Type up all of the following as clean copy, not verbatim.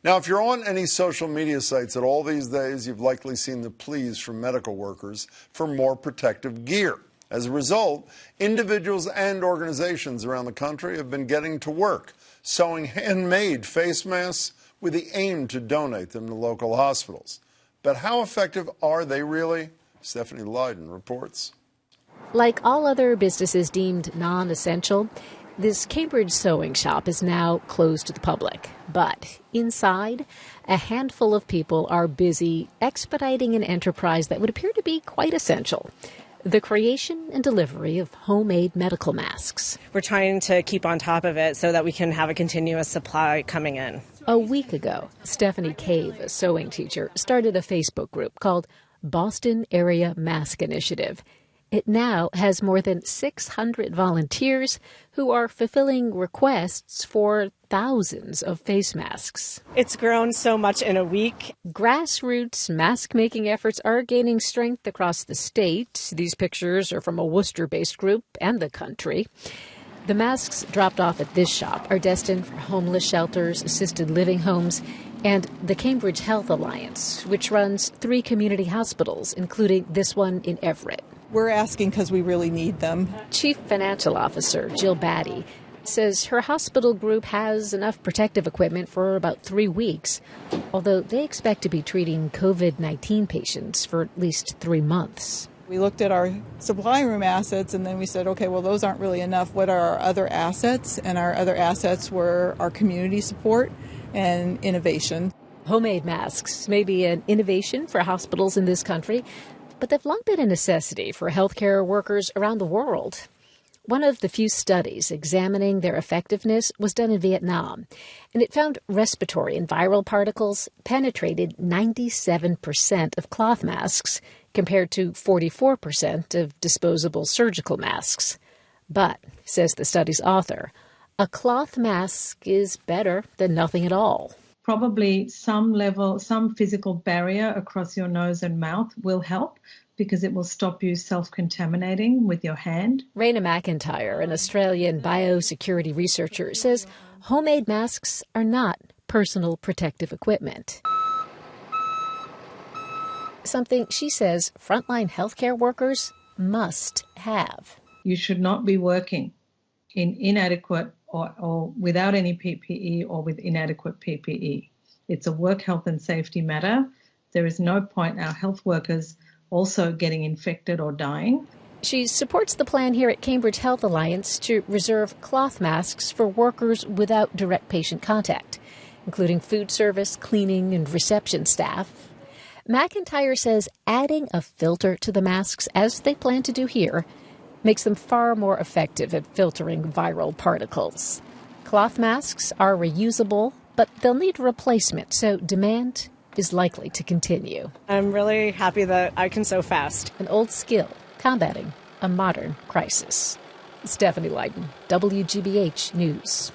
Now, if you're on any social media sites at all these days, you've likely seen the pleas from medical workers for more protective gear. As a result, individuals and organizations around the country have been getting to work, sewing handmade face masks with the aim to donate them to local hospitals. But how effective are they really? Stephanie Lydon reports. Like all other businesses deemed non-essential, this Cambridge sewing shop is now closed to the public. But inside, a handful of people are busy expediting an enterprise that would appear to be quite essential: the creation and delivery of homemade medical masks. We're trying to keep on top of it so that we can have a continuous supply coming in. A week ago, Stephanie Cave, a sewing teacher, started a Facebook group called Boston Area Mask Initiative. It now has more than 600 volunteers who are fulfilling requests for thousands of face masks. It's grown so much in a week. Grassroots mask-making efforts are gaining strength across the state. These pictures are from a Worcester-based group and the country. The masks dropped off at this shop are destined for homeless shelters, assisted living homes, and the Cambridge Health Alliance, which runs 3 community hospitals, including this one in Everett. We're asking because we really need them. Chief Financial Officer Jill Batty says her hospital group has enough protective equipment for about 3 weeks, although they expect to be treating COVID-19 patients for at least 3 months. We looked at our supply room assets and then we said, okay, well, those aren't really enough. What are our other assets? And our other assets were our community support and innovation. Homemade masks may be an innovation for hospitals in this country, but they've long been a necessity for healthcare workers around the world. One of the few studies examining their effectiveness was done in Vietnam, and it found respiratory and viral particles penetrated 97% of cloth masks, compared to 44% of disposable surgical masks. But, says the study's author, a cloth mask is better than nothing at all. Probably some physical barrier across your nose and mouth will help, because it will stop you self-contaminating with your hand. Raina McIntyre, an Australian biosecurity researcher, says homemade masks are not personal protective equipment. Something she says frontline healthcare workers must have. You should not be working in inadequate or without any PPE or with inadequate PPE. It's a work health and safety matter. There is no point our health workers also getting infected or dying. She supports the plan here at Cambridge Health Alliance to reserve cloth masks for workers without direct patient contact, including food service, cleaning, and reception staff. McIntyre says adding a filter to the masks, as they plan to do here, makes them far more effective at filtering viral particles. Cloth masks are reusable, but they'll need replacement, so demand is likely to continue. I'm really happy that I can sew fast. An old skill combating a modern crisis. Stephanie Lydon, WGBH News.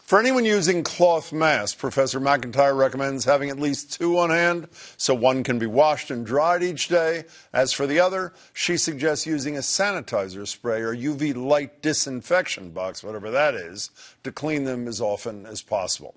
For anyone using cloth masks, Professor McIntyre recommends having at least 2 on hand so one can be washed and dried each day. As for the other, she suggests using a sanitizer spray or UV light disinfection box, whatever that is, to clean them as often as possible.